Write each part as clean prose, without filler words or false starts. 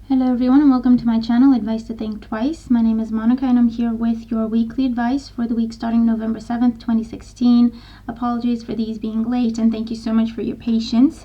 Hello everyone and welcome to my channel, Advice to Think Twice. My name is Monica and I'm here with your weekly advice for the week starting November 7th, 2016. Apologies for these being late and thank you so much for your patience.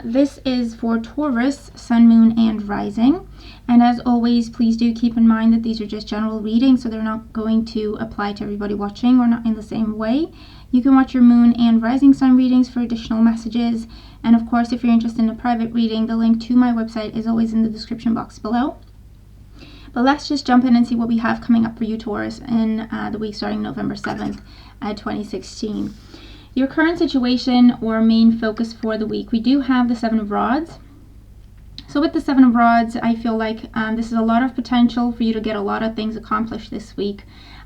This is for Taurus, Sun, Moon, and Rising. And as always, please do keep in mind that these are just general readings, so they're not going to apply to everybody watching or not in the same way. You can watch your Moon and Rising Sun readings for additional messages. And of course, if you're interested in a private reading, the link to my website is always in the description box below. But let's just jump in and see what we have coming up for you, Taurus, in the week starting November 7th, 2016. Your current situation or main focus for the week, we do have the Seven of Rods. So with the Seven of Rods, I feel like this is a lot of potential for you to get a lot of things accomplished this week.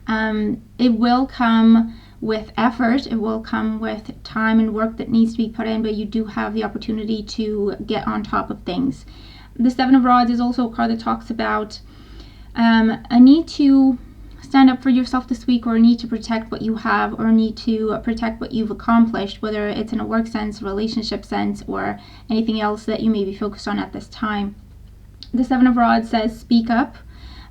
It will come with effort, it will come with time and work that needs to be put in, but you do have the opportunity to get on top of things. The Seven of Rods is also a card that talks about a need to stand up for yourself this week, or a need to protect what you have, or a need to protect what you've accomplished, whether it's in a work sense, relationship sense, or anything else that you may be focused on at this time. The Seven of Rods says speak up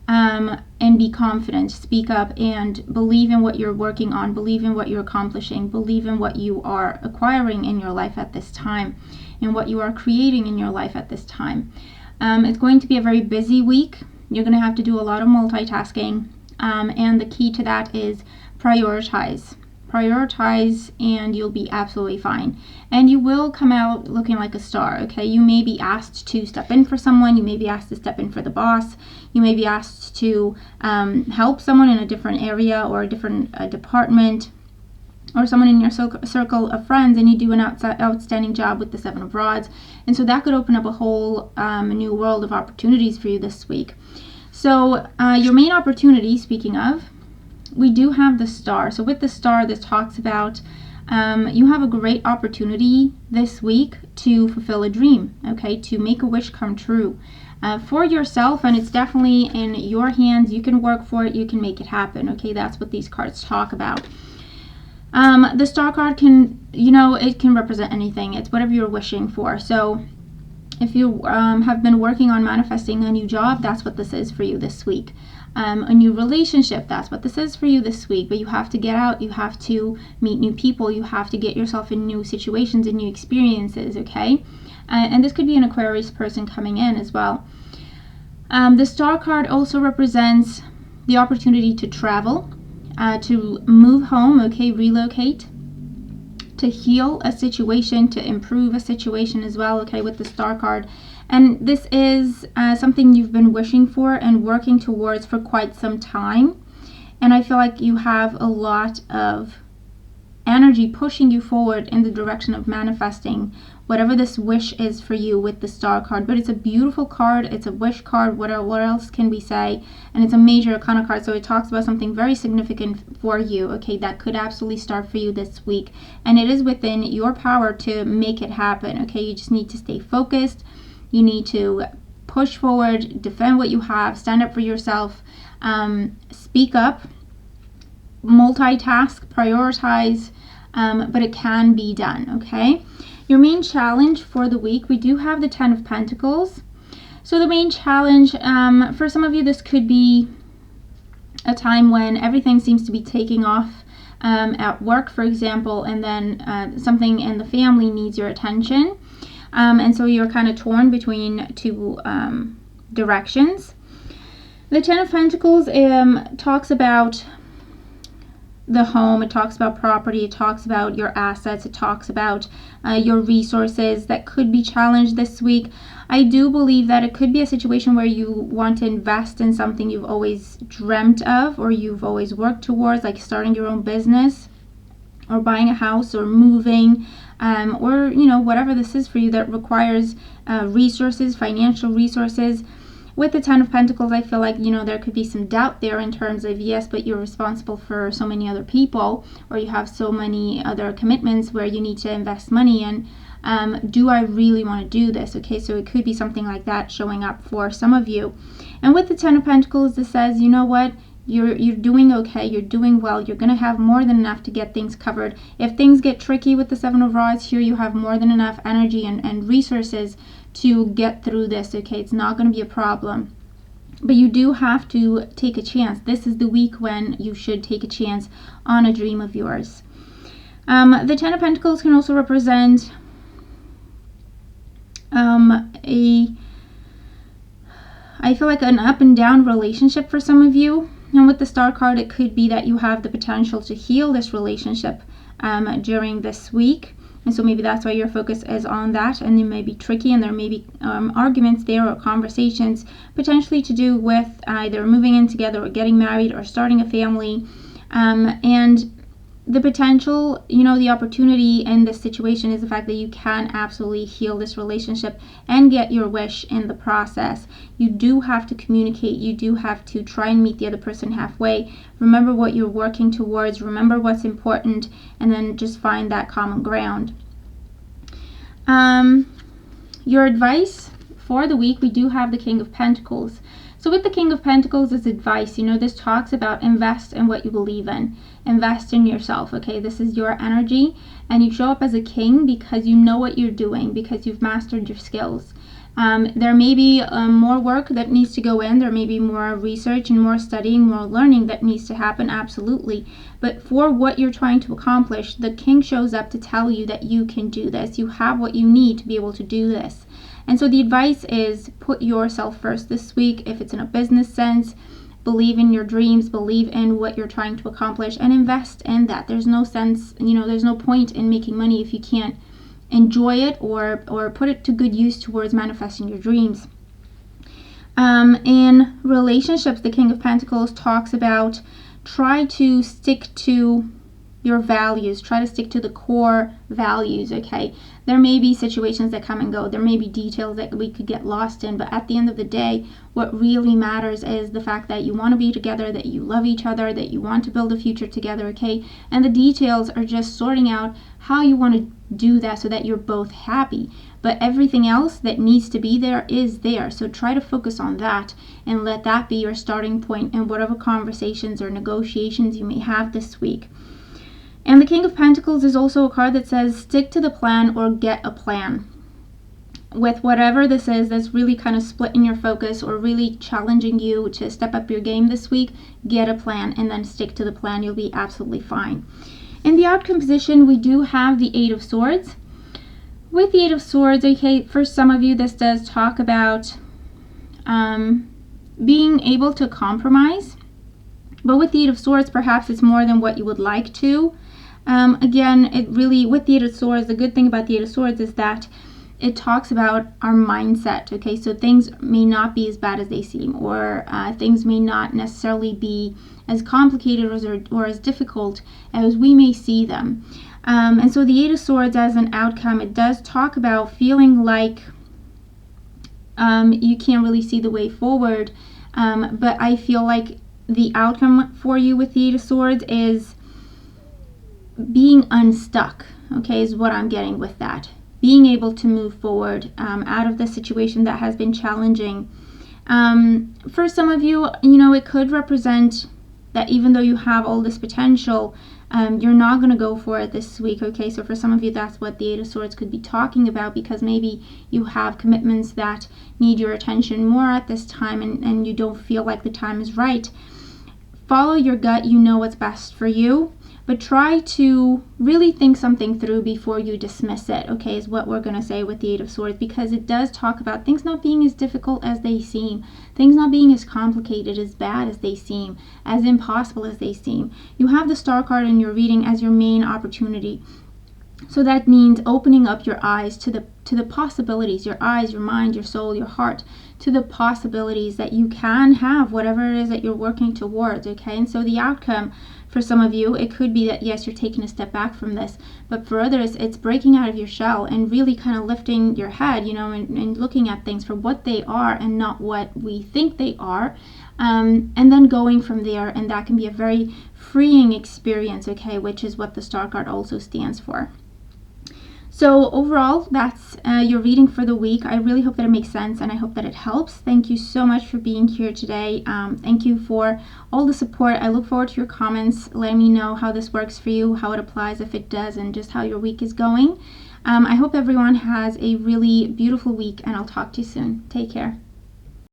and be confident. Speak up and believe in what you're working on, believe in what you're accomplishing, believe in what you are acquiring in your life at this time, and what you are creating in your life at this time. It's going to be a very busy week. You're going to have to do a lot of multitasking. And the key to that is prioritize and you'll be absolutely fine, and you will come out looking like a star. Okay, you may be asked to step in for someone, you may be asked to step in for the boss, you may be asked to help someone in a different area or a different department, or someone in your circle of friends, and you do an outstanding job with the Seven of Rods, and so that could open up a whole new world of opportunities for you this week. So your main opportunity, speaking of, we do have the Star. So with the Star, this talks about you have a great opportunity this week to fulfill a dream, okay, to make a wish come true for yourself, and it's definitely in your hands. You can work for it, you can make it happen, okay? That's what these cards talk about. The Star card can, it can represent anything. It's whatever you're wishing for. So if you have been working on manifesting a new job, that's what this is for you this week. A new relationship, that's what this is for you this week. But you have to get out, you have to meet new people, you have to get yourself in new situations and new experiences, okay? And this could be an Aquarius person coming in as well. The Star card also represents the opportunity to travel, to move home, okay, relocate, to heal a situation, to improve a situation as well, okay, with the Star card. And this is something you've been wishing for and working towards for quite some time. And I feel like you have a lot of energy pushing you forward in the direction of manifesting whatever this wish is for you with the Star card. But it's a beautiful card, it's a wish card, what else can we say? And it's a major arcana card, so it talks about something very significant for you, okay, that could absolutely start for you this week. And it is within your power to make it happen, okay? You just need to stay focused, you need to push forward, defend what you have, stand up for yourself, speak up, multitask, prioritize, but it can be done, okay? Your main challenge for the week, we do have the Ten of Pentacles. So the main challenge, for some of you, this could be a time when everything seems to be taking off at work, for example, and then something in the family needs your attention. And so you're kind of torn between two directions. The Ten of Pentacles talks about the home, it talks about property, it talks about your assets, it talks about your resources that could be challenged this week. I do believe that it could be a situation where you want to invest in something you've always dreamt of, or you've always worked towards, like starting your own business, or buying a house, or moving, or whatever this is for you that requires resources, financial resources. With the Ten of Pentacles, I feel like, there could be some doubt there in terms of, yes, but you're responsible for so many other people, or you have so many other commitments where you need to invest money in. Do I really want to do this? Okay, so it could be something like that showing up for some of you. And with the Ten of Pentacles, this says, you know what? You're doing okay, you're doing well, you're going to have more than enough to get things covered. If things get tricky with the Seven of Rods, here you have more than enough energy and resources to get through this, okay? It's not going to be a problem. But you do have to take a chance. This is the week when you should take a chance on a dream of yours. The Ten of Pentacles can also represent I feel like an up and down relationship for some of you. And with the Star card, it could be that you have the potential to heal this relationship during this week. And so maybe that's why your focus is on that, and it may be tricky, and there may be arguments there or conversations potentially to do with either moving in together or getting married or starting a family. And the potential, the opportunity in this situation is the fact that you can absolutely heal this relationship and get your wish in the process. You do have to communicate. You do have to try and meet the other person halfway. Remember what you're working towards. Remember what's important, and then just find that common ground. Your advice for the week, we do have the King of Pentacles. So with the King of Pentacles as advice, this talks about invest in what you believe in. Invest in yourself, okay? This is your energy, and you show up as a king because you know what you're doing, because you've mastered your skills. There may be more work that needs to go in. There may be more research and more studying, more learning that needs to happen, absolutely. But for what you're trying to accomplish, the king shows up to tell you that you can do this. You have what you need to be able to do this. And so the advice is put yourself first this week. If it's in a business sense, believe in your dreams, believe in what you're trying to accomplish, and invest in that. There's no sense, there's no point in making money if you can't enjoy it or put it to good use towards manifesting your dreams. In relationships, the King of Pentacles talks about try to stick to your values. Try to stick to the core values, okay? There may be situations that come and go. There may be details that we could get lost in, but at the end of the day, what really matters is the fact that you want to be together, that you love each other, that you want to build a future together, okay? And the details are just sorting out how you want to do that so that you're both happy. But everything else that needs to be there is there. So try to focus on that and let that be your starting point in whatever conversations or negotiations you may have this week. And the King of Pentacles is also a card that says stick to the plan or get a plan. With whatever this is that's really kind of splitting your focus or really challenging you to step up your game this week, get a plan and then stick to the plan. You'll be absolutely fine. In the outcome position, we do have the Eight of Swords. With the Eight of Swords, okay, for some of you, this does talk about being able to compromise. But with the Eight of Swords, perhaps it's more than what you would like to. Again, it really, with the Eight of Swords, the good thing about the Eight of Swords is that it talks about our mindset, okay? So things may not be as bad as they seem, or things may not necessarily be as complicated or as difficult as we may see them. And so the Eight of Swords as an outcome, it does talk about feeling like you can't really see the way forward, but I feel like the outcome for you with the Eight of Swords is being unstuck, okay, is what I'm getting with that. Being able to move forward out of the situation that has been challenging. For some of you, it could represent that even though you have all this potential, you're not going to go for it this week, okay? So for some of you, that's what the Eight of Swords could be talking about, because maybe you have commitments that need your attention more at this time, and you don't feel like the time is right. Follow your gut. You know what's best for you. But try to really think something through before you dismiss it, okay, is what we're going to say with the Eight of Swords, because it does talk about things not being as difficult as they seem, things not being as complicated, as bad as they seem, as impossible as they seem. You have the Star card in your reading as your main opportunity. So that means opening up your eyes to the possibilities, your eyes, your mind, your soul, your heart, to the possibilities that you can have, whatever it is that you're working towards, okay? And so the outcome for some of you, it could be that, yes, you're taking a step back from this, but for others, it's breaking out of your shell and really kind of lifting your head, and looking at things for what they are and not what we think they are, and then going from there, and that can be a very freeing experience, okay, which is what the Star card also stands for. So overall, that's your reading for the week. I really hope that it makes sense, and I hope that it helps. Thank you so much for being here today. Thank you for all the support. I look forward to your comments, letting me know how this works for you, how it applies, if it does, and just how your week is going. I hope everyone has a really beautiful week, and I'll talk to you soon. Take care.